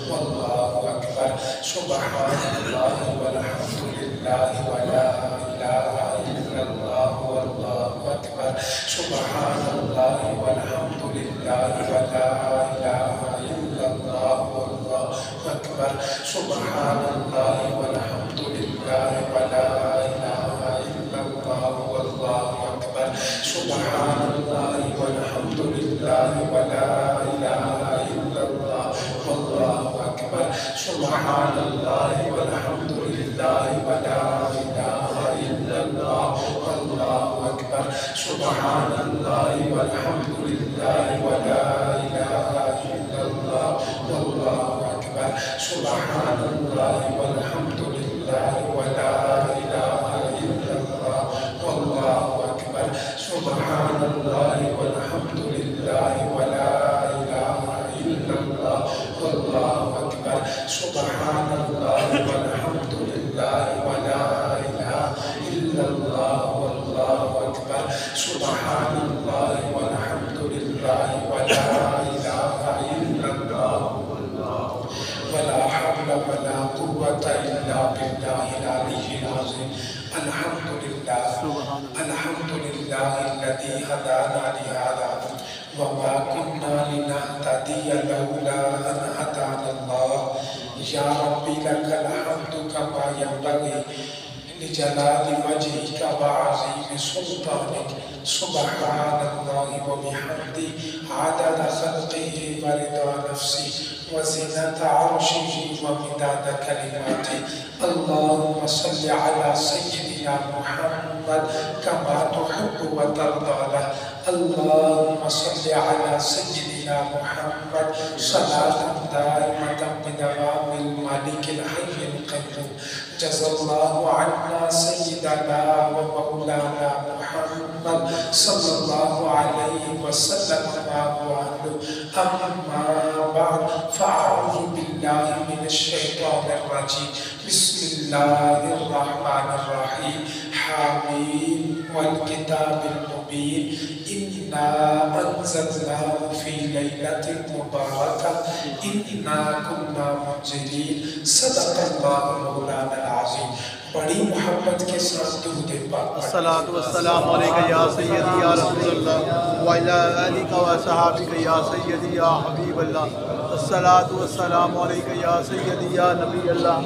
واللہ اکبر سبحان اللہ والحمد للہ ولا الہ الا اللہ واللہ اکبر سبحان اللہ والحمد للہ ولا الہ الا اللہ واللہ اکبر سبحان اللہ والحمد للہ ولا الہ الا اللہ واللہ اکبر سبحان اللہ والحمد للہ ولا الہ الا اللہ واللہ اکبر سبحان اللہ والحمد للہ ولا الہ الا اللہ واللہ اکبر سبحان اللہ والحمد للہ ولا الہ الا اللہ واللہ اکبر سبحان اللہ والحمد للہ ولا الہ الا اللہ واللہ اکبر سبحان اللہ والحمد للہ ولا الہ الا اللہ واللہ اکبر سبحان اللہ والحمد للہ ولا الہ الا اللہ واللہ اکبر سبحان اللہ والحمد للہ ولا الہ الا اللہ ولا حول ولا قوة إلا بالله العلي العظيم الحمد لله الذي هدانا لهذا وما كنا لنهتدي لولا أن هدانا الله يا ربي لك الحمد كما ينبغي لجلال وجهك وعظيم سلطانك سبحان الله وبحمده عدد خلقه ورضا نفسه وزنة عرشه ومداد كلماته اللهم صل على سيدنا محمد كما تحب وترضى له اللهم صل على سيدنا محمد صلاة دائمة بدوام الملك الحي القيوم جزا الله عنا سيدنا ومولانا محمد صلى الله عليه وسلم أما بعد فأعوذ بالله من الشيطان الرجيم بسم الله الرحمن الرحيم حميم والكتاب المبين إنا أنزلناه في ليلة مباركة إنا كنا منذرين صدق الله مولانا العظيم بڑی محبت کے ساتھ درود پاک الصلاۃ والسلام علیکہ یا سیدی یا رسول اللہ وعلی آلک و صحابک یا سیدی یا حبیب اللہ الصلاۃ والسلام علیکہ یا سیدی یا نبی اللہ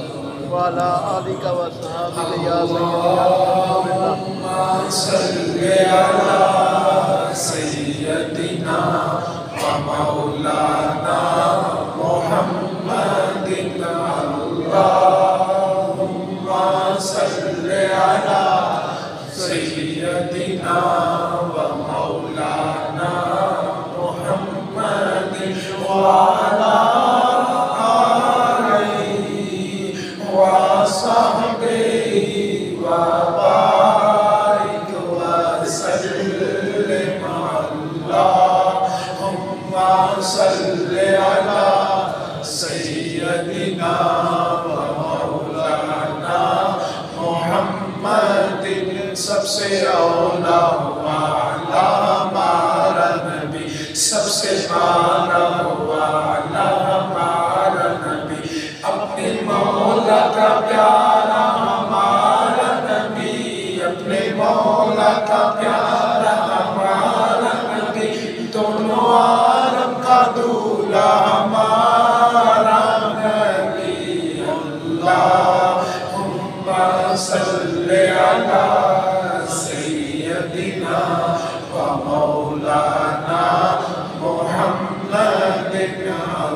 وعلی آلک و صحابک یا سیدی یا رسول اللہ اللہم صلی علی سیدنا و مولانا محمد اللہم صلی علی سیدنا و مولانا محمد وعلی آلہ وصحبہ وبارک وسلم اللہم صلی علی سیدنا سب سے اولا ہوا ہمارا نبی سب سے پیارا ہوا ہمارا نبی اپنے مولا کا پیارا ہمارا نبی اپنے مولا کا پیارا ہمارا نبی دونوں عالم کا دولہ ہمارا نبی اللہم صلی علی سیدنا و مولانا محمد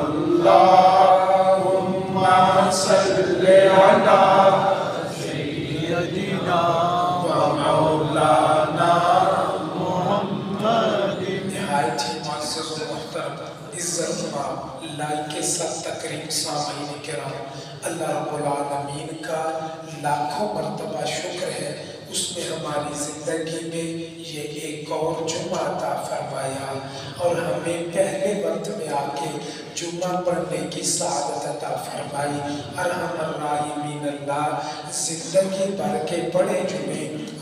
اللہم صلی علی سیدنا و مولانا محمد نہایت ہی معزز و محترم عزت مآب لائق سب تکریم سامعین کرام اللہ رب العالمین کا لاکھوں مرتبہ شکر ہے اس نے ہماری زندگی میں یہ ایک اور جمعہ عطا فرمایا اور ہمیں پہلے وقت میں آ کے جمعہ پڑھنے کی سعادت عطا فرمائی ارحم الراحمین اللہ زندگی بھر کے بڑے جمعے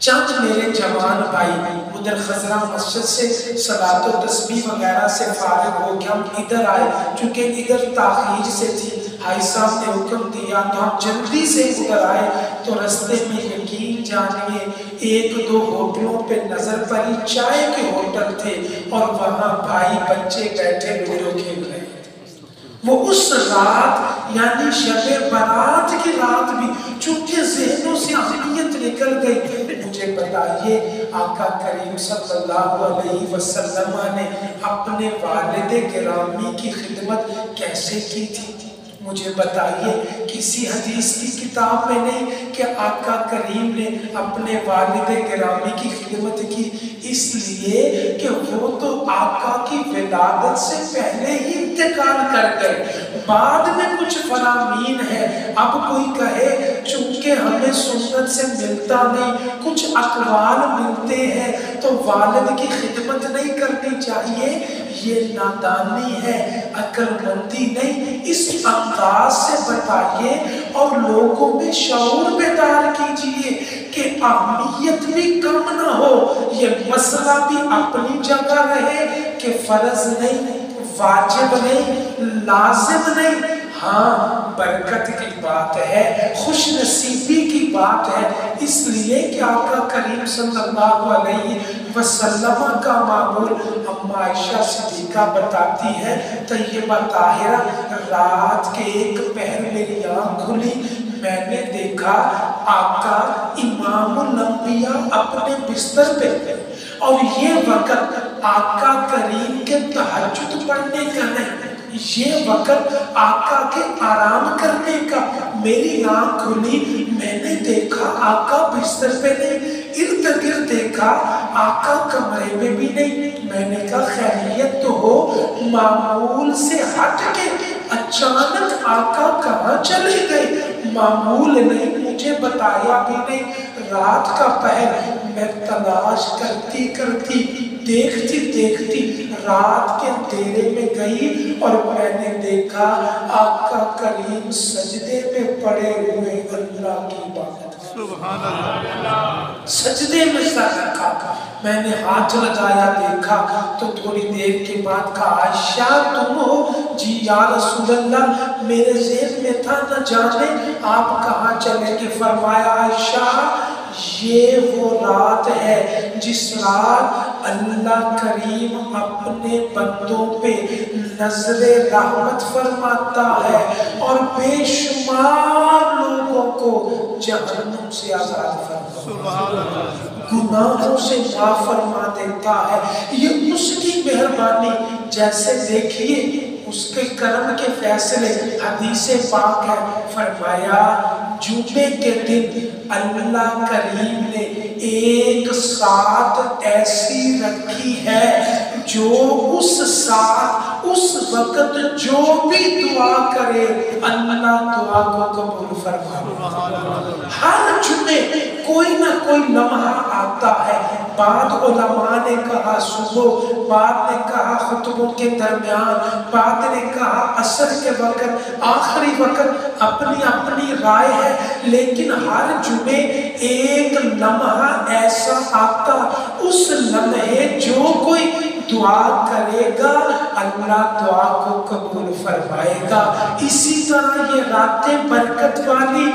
چند میرے جوان بھائی ادھر خزرہ مسجد سے صلاۃ و تسبیح وغیرہ سے فارغ ہو کے ہم ادھر آئے، چونکہ ادھر تاخیر سے تھی، بھائی صاحب نے حکم دیا تو ہم جلدی سے ادھر آئے، تو رستے میں یقین جانیے ایک دو ہوٹلوں پہ نظر پڑی، چائے کے ہوٹل تھے اور وہاں بھائی بچے بیٹھے لوڈو کھیل رہے تھے۔ وہ اس رات یعنی شب برات کی رات بھی چونکہ ذہنوں سے اہمیت نکل گئی۔ مجھے بتائیے آقا کریم صلی اللہ علیہ وسلم نے اپنے والد گرامی کی خدمت کیسے کی تھی؟ مجھے بتائیے کسی حدیث کی کتاب میں نہیں کہ آقا کریم نے اپنے والد گرامی کی خدمت کی، اس لیے کہ وہ تو آقا کی ولادت سے پہلے ہی انتقال کر گئے، بعد میں کچھ فرامین ہے۔ اب کوئی کہے چونکہ ہمیں سنت سے ملتا نہیں، کچھ اقوال ملتے ہیں تو والد کی خدمت نہیں کرنی چاہیے، یہ نادانی ہے، عقل مندی نہیں۔ اس انداز سے بتائیے اور لوگوں میں شعور بیدار کیجئے کہ اہمیت بھی کم نہ ہو، یہ مسئلہ بھی اپنی جگہ رہے کہ فرض نہیں، واجب نہیں، لازم نہیں۔ ہاں برکت کی بات ہے، خوش نصیبی کی بات ہے، اس لیے کہ آقا کریم صلی اللہ علیہ وسلم کا معمول اما عائشہ صدیقہ بتاتی ہے، طیبہ طاہرہ رات کے ایک پہر میری آنکھ کھلی، میں نے دیکھا آقا امام الانبیاء اپنے بستر پہ تھے، اور یہ وقت آقا کریم کے تہجد پڑھنے کا نہیں، یہ وقت آقا کے آرام کرنے کا۔ میری آنکھ کھلی، میں نے دیکھا آقا بستر پہ نہیں، ارد گرد دیکھا آقا کمرے میں بھی نہیں۔ میں نے کہا خیریت تو ہو، معمول سے ہٹ کے اچانک آقا کہاں چلے گئے؟ معمول نہیں، مجھے بتایا بھی نہیں۔ رات کا پہر میں تلاش کرتی کرتی دیکھتی رات کے اندھیرے میں گئی اور میں نے دیکھا آقا کریم سجدے میں پڑے ہوئے اللہ کی عبادت، سبحان اللہ، سجدے میں سر رکھا۔ میں نے ہاتھ لگایا دیکھا تو تھوڑی دیر کے بعد کہا عائشہ تم ہو؟ جی یا رسول اللہ، میرے ذہن میں تھا نہ جانے آپ کہاں چلے گے۔ فرمایا عائشہ یہ وہ رات ہے جس رات اللہ کریم اپنے بندوں پہ نظر رحمت فرماتا ہے اور بے شمار لوگوں کو جہنم سے آزاد فرماتا ہے، گناہوں سے معاف فرما دیتا ہے۔ یہ اس کی مہربانی، جیسے دیکھیے اس کے کرم کے فیصلے، حدیث پاک ہے، فرمایا جمعے کے دن اللہ کریم نے ایک ساتھ ایسی رکھی ہے جو اس ساتھ اس وقت جو بھی دعا کرے اللہ دعا کو قبول فرمائے۔ ہر جمعے کوئی نہ کوئی لمحہ آتا ہے، بعد علماء نے کہا صبح، بعد نے کہا خطبوں کے درمیان، بعد نے کہا عصر کے وقت، آخری وقت، اپنی اپنی رائے ہے، لیکن ہر جمعے ایک لمحہ ایسا آتا، اس لمحے جو کوئی دعا کرے گا اللہ دعا کو قبول فرمائے گا۔ اسی طرح یہ راتیں برکت والی،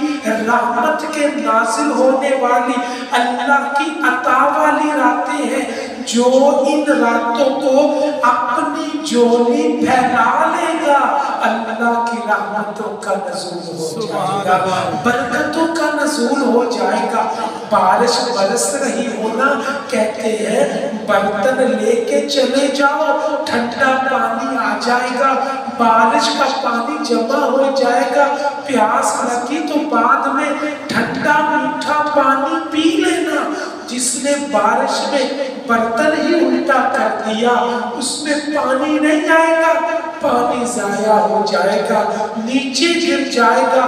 رحمت کے نازل ہونے والی، اللہ کی عطا والی راتیں ہیں، جو ان راتوں کو اپنی جولی پھیلا لے گا اللہ کی رحمتوں کا نزول ہو جائے گا، برکتوں کا نزول ہو جائے گا۔ بارش برس رہی ہونا، کہتے ہیں برتن لے کے چلے جاؤ ٹھنڈا پانی آ جائے گا، بارش کا پانی جمع ہو جائے گا، پیاس لگی تو بعد میں ٹھنڈا میٹھا پانی پی لینا۔ جس نے بارش میں برتن ہی الٹا کر دیا اس میں پانی نہیں آئے گا، پانی ضائع ہو جائے گا، نیچے گر جائے گا۔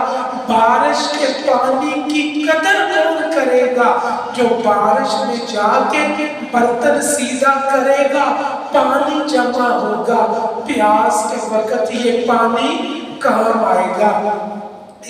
بارش کے پانی کی قدر کون کرے گا؟ جو بارش میں جا کے برتن سیدھا کرے گا، پانی جمع ہوگا، پیاس کے وقت یہ پانی کام آئے گا۔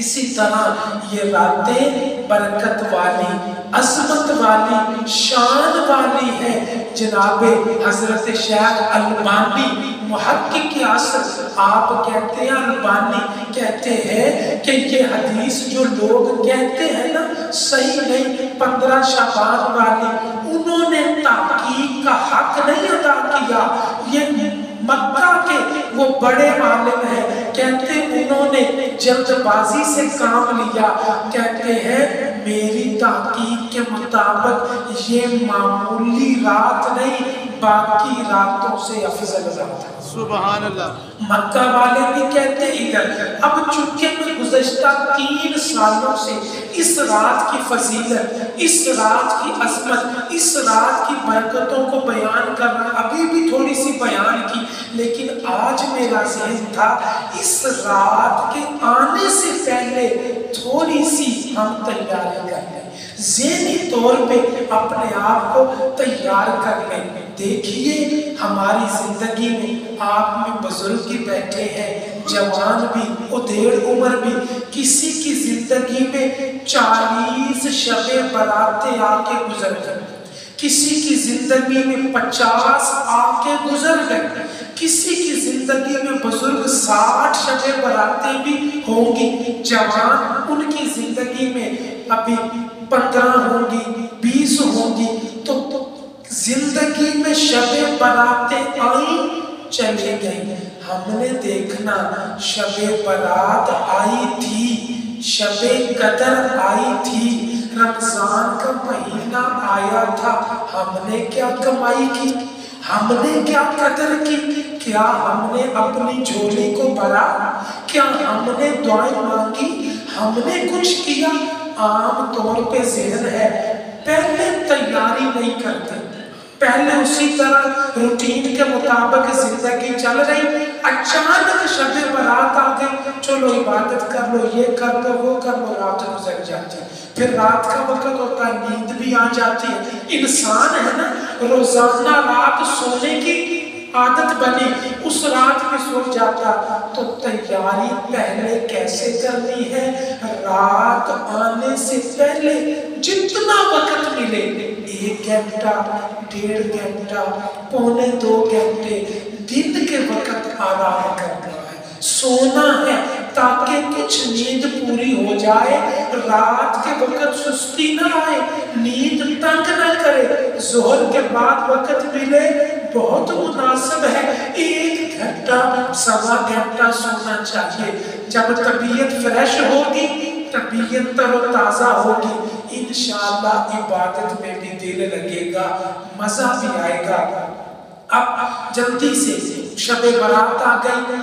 اسی طرح یہ راتیں برکت والی، عظمت والی شان والی ہے جناب حضرت شیخ البانی محقق عصر۔ آپ کہتے ہیں، البانی کہتے ہیں کہ یہ حدیث جو لوگ کہتے ہیں نا صحیح نہیں، 15 شعبان والی، انہوں نے تحقیق کا حق نہیں ادا کیا۔ یہ مکہ کے وہ بڑے عالم ہیں، کہتے انہوں نے جلد بازی سے کام لیا، کہتے ہیں میری تحقیق کے مطابق یہ معمولی رات نہیں، باقی راتوں سے افضل رات ہے۔ سبحان اللہ۔ مکہ والے بھی کہتے ادھر۔ اب چونکہ میں گزشتہ 3 سالوں سے اس رات کی فضیلت، اس رات کی عظمت، اس رات کی برکتوں کو بیان کر رہا، ابھی بھی تھوڑی سی بیان کی، لیکن آج میرا ذہن تھا اس رات کے آنے سے پہلے تھوڑی سی ہم تیاری کر لیں، ذہنی طور پہ اپنے آپ کو تیار کر لیں۔ دیکھیے ہماری زندگی میں آپ میں بزرگ بھی بیٹھے ہیں، جوان بھی، ادھیڑ عمر بھی، کسی کی زندگی میں 40 شب براتیں آ کے گزر گئے، کسی کی زندگی میں 50 آ کے گزر گئے، کسی کی زندگی میں بزرگ 60 شب براتیں بھی ہوں گی، جوان ان کی زندگی میں ابھی 15 ہوں گی، 20 ہوں گی۔ تو زندگی میں شب براتیں آئیں چلے گئیں، ہم نے دیکھنا شب برات آئی تھی، شب قدر آئی تھی، رمضان کا مہینہ آیا تھا، ہم نے کیا کمائی کی، ہم نے کیا قدر کی، کیا ہم نے اپنی جھولی کو بھرا، کیا ہم نے دعائیں مانگی، ہم نے کچھ کیا؟ عام طور پہ ذہن ہے پہلے تیاری نہیں کرتے، پہلے اسی طرح روٹین کے مطابق زندگی چل رہی، اچانک شب برات آ گئی، چلو عبادت کر لو، یہ کر لو، وہ کر لو، رات گزر جاتی ہے، پھر رات کا وقت ہوتا ہے، نیند بھی آ جاتی ہے۔ انسان ہے نا، روزانہ رات سونے کی عادت بنی، اس رات میں سو جاتا، تو تیاری پہلے کیسے کرنی ہے؟ رات آنے سے پہلے جتنا وقت ملے، 1 گھنٹہ، 1.5 گھنٹہ، پونے 2 گھنٹے دن کے وقت آرام کرنا ہے، سونا ہے تاکہ کچھ نیند پوری ہو جائے، رات کے وقت سستی نہ آئے، نیند تنگ نہ کرے، ظہر کے بعد وقت ملے بہت مناسب ہے، 1 گھنٹہ 1.25 گھنٹہ سونا چاہیے۔ جب طبیعت فریش ہوگی، طبیعت تر و تازہ ہوگی، انشاءاللہ عبادت میں بھی دل لگے گا، مزہ بھی آئے گا۔ اب جلدی سے شب برات آ گئی،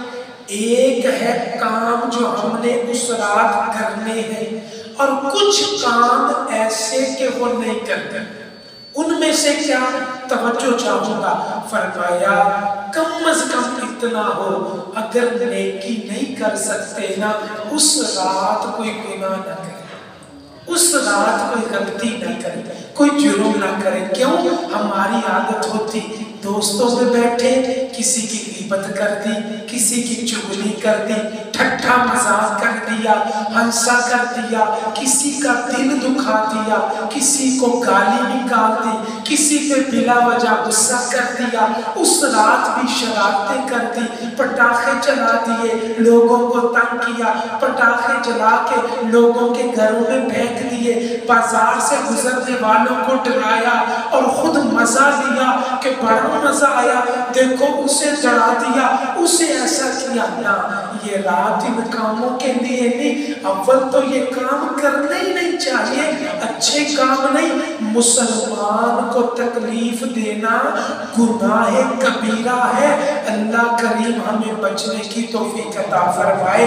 ایک ہے کام جو ہم نے اس رات کرنے ہیں، اور کچھ کام ایسے کہ وہ نہیں کرتے، ان میں سے کیا توجہ چاہوں گا؟ فرمایا کم از کم اتنا ہو، اگر نیکی نہیں کر سکتے نا، اس رات کوئی گناہ نہ کرے، اس رات کوئی غلطی نہ کرے، کوئی جرم نہ کرے۔ کیوں؟ ہماری عادت ہوتی دوستوں میں بیٹھے کسی کی غیبت کر دی، کسی کی چغلی کر دی، ٹھٹھا مذاق کر دیا، ہنسا کر دیا، کسی کا دل دکھا دیا، کسی کو گالی نکال دی، کسی پہ بلا وجہ غصہ کر دیا، اس رات بھی شرارتیں کر دی، پٹاخے چلا دیے، لوگوں کو تنگ کیا، پٹاخے جلا کے لوگوں کے گھروں میں پھینک دیے، بازار سے گزرنے والوں کو ڈرایا اور خود مزہ لیا کہ بڑا مزہ آیا، دیکھو اسے ڈرا دیا، اسے ایسا کیا۔ نا، یہ رات ان کاموں کے لیے نہیں، اول تو یہ کام کرنے ہی نہیں چاہیے، اچھے کام نہیں۔ مسلمان کو تکلیف دینا گناہ کبیرہ ہے، اللہ کریم ہمیں بچنے کی توفیق عطا فرمائے،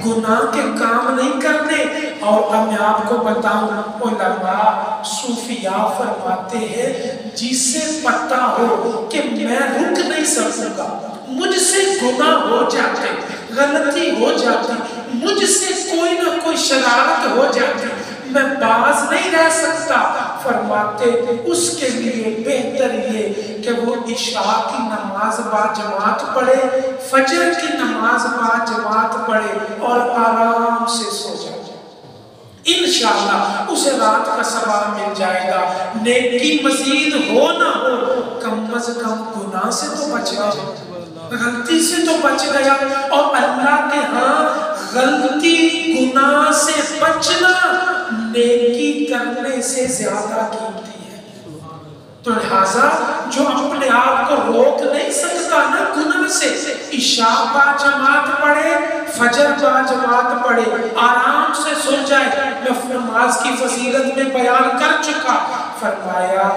گناہ کے کام نہیں کرنے۔ اور اب میں آپ کو بتاؤں، علماء صوفیاء فرماتے ہیں جسے پتہ ہو کہ میں رک نہیں سکوں گا، مجھ سے گناہ ہو جاتے، غلطی ہو جاتی، مجھ سے کوئی نہ کوئی شرارت ہو جاتی، میں باز نہیں رہ سکتا، فرماتے اس کے لیے بہتر یہ کہ وہ عشاء کی نماز با جماعت پڑھے، فجر کی نماز با جماعت پڑھے اور آرام سے سو جائے، انشاءاللہ اسے رات کا ثواب مل جائے گا. نیکی مزید ہو نہ ہو کم از کم گناہ سے تو بچ گیا, غلطی سے تو بچ گیا. اور اللہ کے ہاں غلطی گناہ سے بچنا نیکی کرنے سے زیادہ قیمتی ہے. تو لہٰذا جو اپنے آپ کو روک نہیں سکتا نا گناہ سے, عشاء با جماعت پڑھے, فجر با جماعت پڑھے, آرام سے سو جائے. میں نماز کی فضیلت میں بیان کر چکا. فرمایا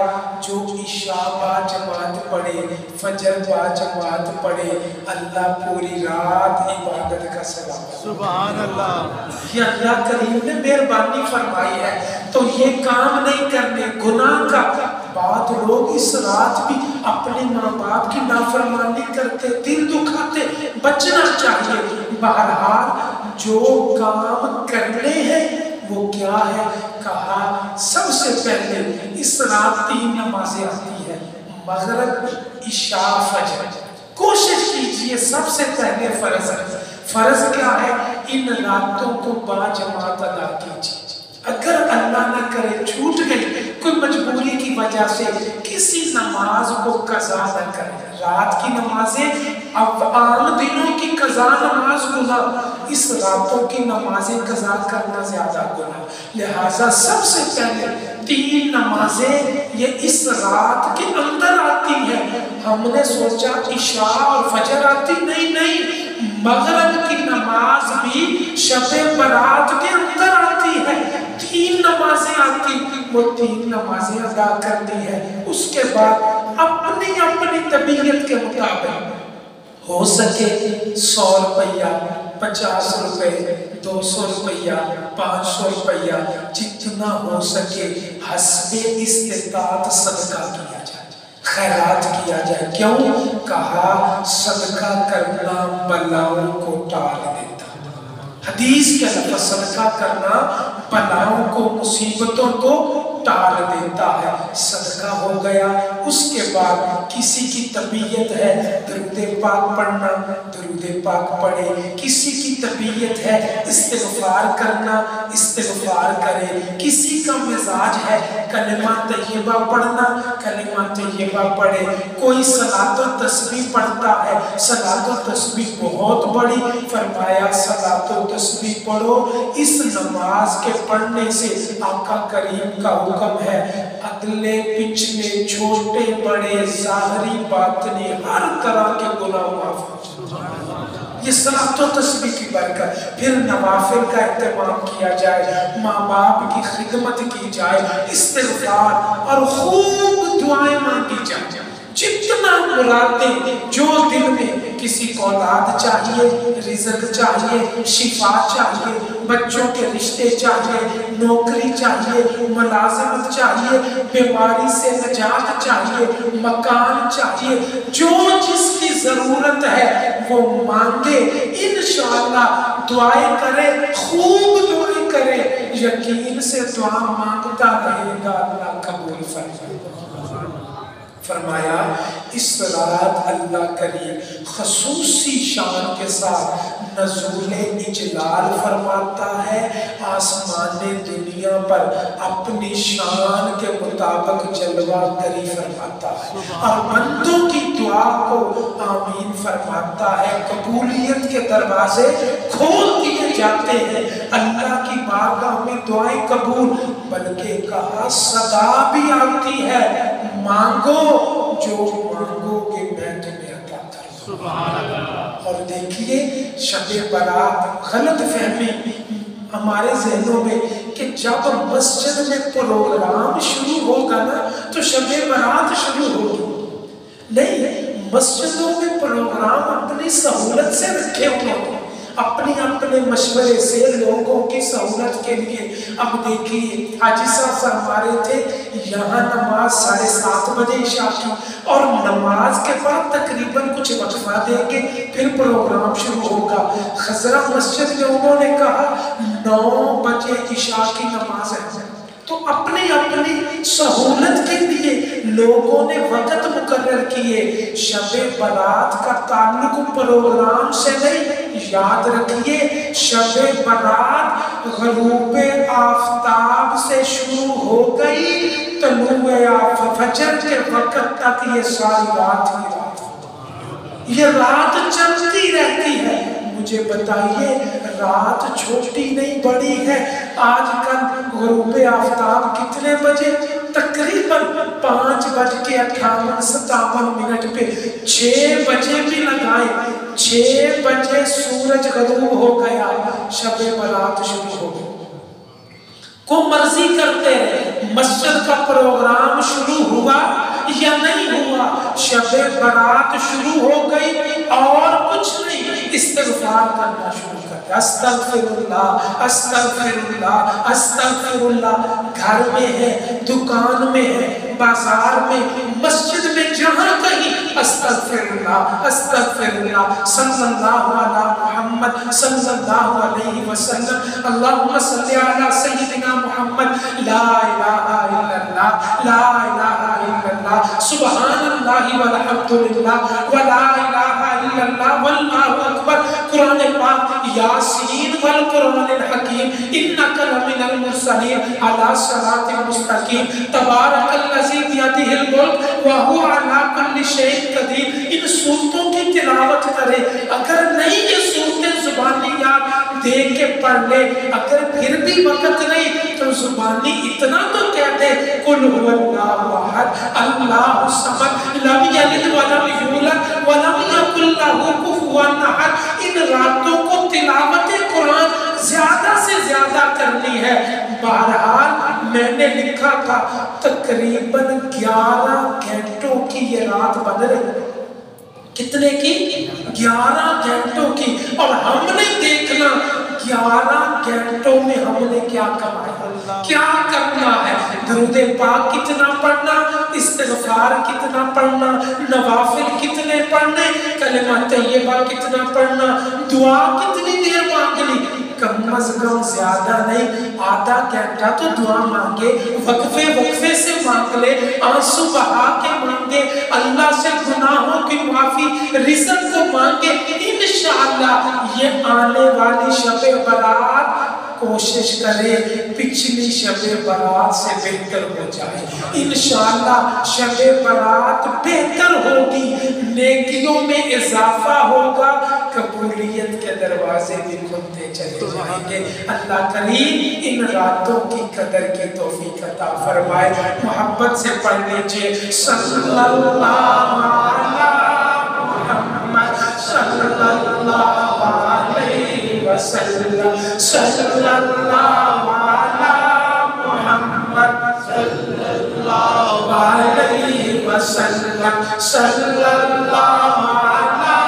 جو عشاء با جماعت پڑھے, فجر با جماعت پڑھے, اللہ پوری رات عبادت کا ثواب. سبحان اللہ. یہ اللہ کریم نے مہربانی فرمائی ہے. تو یہ کام نہیں کرنے گناہ کا. بعض لوگ اس رات بھی اپنے ماں باپ کی نافرمانی کرتے, دل دکھاتے. بچنا چاہیے. بہرحال جو کام کرنے ہیں وہ کیا ہے؟ کہا سب سے پہلے اس رات 3 نمازیں آتی ہیں, مغرب, عشاء, فجر. کوشش کیجئے سب سے پہلے فرض کیا ہے؟ ان راتوں کو با جماعت ادا کیجئے. اگر اللہ نہ کرے چھوٹ گئی کوئی مجبوری کی وجہ سے, کسی نماز کو قضا نہ کرے. رات کی نمازیں اب عام دنوں کی قضا نماز گناہ, اس راتوں کی نمازیں قضا کرنا زیادہ گناہ. لہٰذا سب سے پہلے 3 نمازیں یہ اس رات کے اندر آتی ہیں. ہم نے سوچا عشاء اور فجر آتی, نہیں, مغرب کی نماز بھی شب برات کے اندر آتی ہے. 3 نمازیں آتی, وہ 3 نمازیں ادا کرنی ہے. اس کے بعد اپنی طبیعت کے مطابق ہو سکے 100 روپیہ, 50 روپے, 200 روپیہ, 500 روپیہ, جتنا ہو سکے حسب استطاعت صدقہ کیا جائے, خیرات کیا جائے. کیوں؟ کہا صدقہ کرنا بلاؤں کو ٹال دیتا. حدیث کے لفظ صدقہ کرنا بلاؤں کو, مصیبتوں کو ٹال دیتا ہے. صدقہ ہو گیا. اس کے بعد کسی کی طبیعت ہے درود پاک پڑھنا, درود پاک پڑھے. کسی کی طبیعت ہے استغفار کرنا, استغفار کرے. کسی کا مزاج ہے کلمہ طیبہ پڑھنا, کلمہ طیبہ پڑھے. کوئی صلاۃ و تسبیح پڑھتا ہے, صلاۃ و تسبیح بہت بڑی. فرمایا صلاۃ و تسبیح پڑھو. اس نماز کے پڑھنے سے آقا کریم کا حکم ہے اگلے پچھلے چھوٹے بڑے ظاہری باطنی ہر طرح کے گناہ معاف ہو جائیں. یہ صلاۃ و تسبیح کی برکت. پھر نوافل کا اہتمام کیا جائے, ماں باپ کی خدمت کی جائے, استغفار اور خوب دعائیں مانگی جائے. جتنا مرادیں جو دل میں, کسی کو اولاد چاہیے, رزق چاہیے, شفا چاہیے, بچوں کے رشتے چاہیے, نوکری چاہیے, ملازمت چاہیے, بیماری سے نجات چاہیے, مکان چاہیے, جو جس کی ضرورت ہے وہ مانگے. انشاءاللہ دعائیں کرے, خوب دعائیں کرے, یقین سے دعا مانگتا رہے گا, اللہ قبول فرمائے. فرمایا اس رات اللہ کریم خصوصی شان کے ساتھ نزول اجلال فرماتا ہے. آسمان دنیا پر اپنی شان کے مطابق جلوہ گری فرماتا ہے اور بندوں کی دعا کو آمین فرماتا ہے. قبولیت کے دروازے کھول دیے جاتے ہیں. اللہ کی بارگاہ میں دعائیں قبول, بلکہ کہا صدا بھی آتی ہے, مانگو جو مانگو گے میں تمہیں عطا کروں. سبحان اللہ. اور دیکھیے شب برات, غلط فہمی ہمارے ذہنوں میں کہ جب مسجد میں پروگرام شروع ہوگا نا تو شب برات شروع ہوگی. نہیں, مسجدوں میں پروگرام اپنی سہولت سے رکھے ہوئے ہیں, اپنے مشورے سے لوگوں کی سہولت کے لیے. اب دیکھیے حاجی صاحب فرما رہے تھے یہاں نماز 7:30 بجے عشاء کی, اور نماز کے بعد تقریباً کچھ وقفہ دیں گے, پھر پروگرام شروع ہوگا. خضرہ مسجد میں انہوں نے کہا 9 بجے عشاء کی نماز ہے. تو اپنی اپنی سہولت کے لیے لوگوں نے وقت مقرر کیے. شب برات کا تعلق پروگرام سے نہیں. یاد رکھیے شب برات غروب آفتاب سے شروع ہو گئی، طلوع فجر کے وقت تک یہ ساری رات ہی رات، یہ رات چلتی رہتی ہے. مجھے بتائیے رات چھوٹی نہیں بڑی ہے. آج کل غروب آفتاب کتنے بجے؟ تقریباً 5:58-57 پہ. 6 بجے بھی لگائیں، 6 بجے سورج غروب ہو گیا، شب برات شروع ہو گئی. کو مرضی کرتے رہے. مسجد کا پروگرام شروع ہوا یا نہیں ہوا، شب برات شروع ہو گئی اور کچھ نہیں. استغفار کرنا شروع کرتے، استغفر اللہ استغفر اللہ استغفر اللہ. گھر میں ہے، دکان میں ہے، بازار میں، مسجد میں، جہاں کہیں استغفر اللہ استغفر اللہ. صلی اللہ علی محمد صلی اللہ علیہ وسلم. اللہم صلی علی سیدنا محمد. لا الہ الا اللہ لا الہ الا اللہ سبحان اللہ والحمدللہ ولا الہ الا اللہ واللہ اکبر. قرآن پاک یاسین والقرآن الحکیم انک لمن المرسلین علی صراط مستقیم تبارک الذی بیدہ الملک وہو علی کل شیء قدیر. ان صورتوں کی تلاوت کرے. اگر نہیں یہ صورتیں زبانی یاد دے کے پڑھ لے، اگر پھر بھی وقت نہیں تو زبانی اتنا تو کہتے قل هو اللہ احد اللہ الصمد لم یلد ولم یولد ولم یکن لہ کفوا احد. ان راتوں کو تلاوت قرآن زیادہ سے زیادہ کرنی ہے. بہرحال میں نے لکھا تھا تقریباً 11 گھنٹوں کی یہ رات بن رہی. کتنے کی؟ 11 گھنٹوں کی. اور ہم نے دیکھنا 11 گھنٹوں میں ہم نے کیا کمایا، کیا کرنا ہے. درود پاک کتنا پڑھنا، استغفار کتنا پڑھنا، نوافل کتنے پڑھنے، کلمہ طیبہ کتنا پڑھنا، دعا کتنی دیر مانگنی. کم از کم زیادہ نہیں، آدھا گھنٹہ تو دعا مانگے، وقفے وقفے سے مانگ لے، آنسو بہا کے مانگے، اللہ سے گناہوں کی معافی، رزق کو مانگے. انشاءاللہ یہ آنے والی شب برات کوشش کرے پچھلی شب برات سے بہتر ہو جائے. انشاءاللہ شب برات بہتر ہوگی، نیکیوں میں اضافہ ہوگا، قبولیت کے دروازے بھی کھلتے چلے جائیں گے. اللہ کریم ان راتوں کی قدر کی توفیق عطا فرمائے. محبت سے پڑھ لیجئے صلی اللہ علیہ محمد صلی اللہ علیہ وسلم صلی اللہ علیہ محمد صلی اللہ علیہ وسلم صلی اللہ علیہ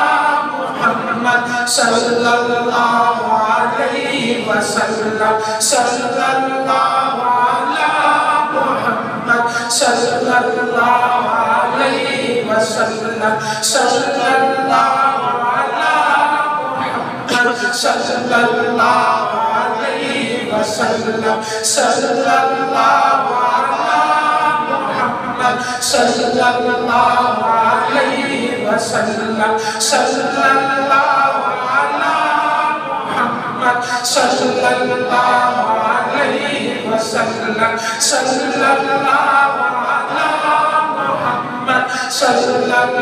محمد صلی اللہ علیہ وسلم صلی اللہ علیہ محمد صلی اللہ علیہ وسلم صلی اللہ صلی اللہ علیہ وسلم صلی اللہ علیہ محمد صلی اللہ علیہ وسلم صلی اللہ علیہ محمد صلی اللہ علیہ وسلم صلی اللہ علیہ محمد صلی اللہ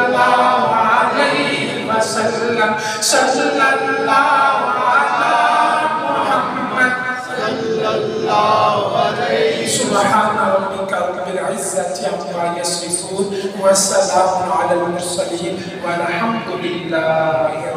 علیہ وسلم صلی اللہ سبحان ربك رب العزة عما يصفون وسلام على المرسلين والحمد لله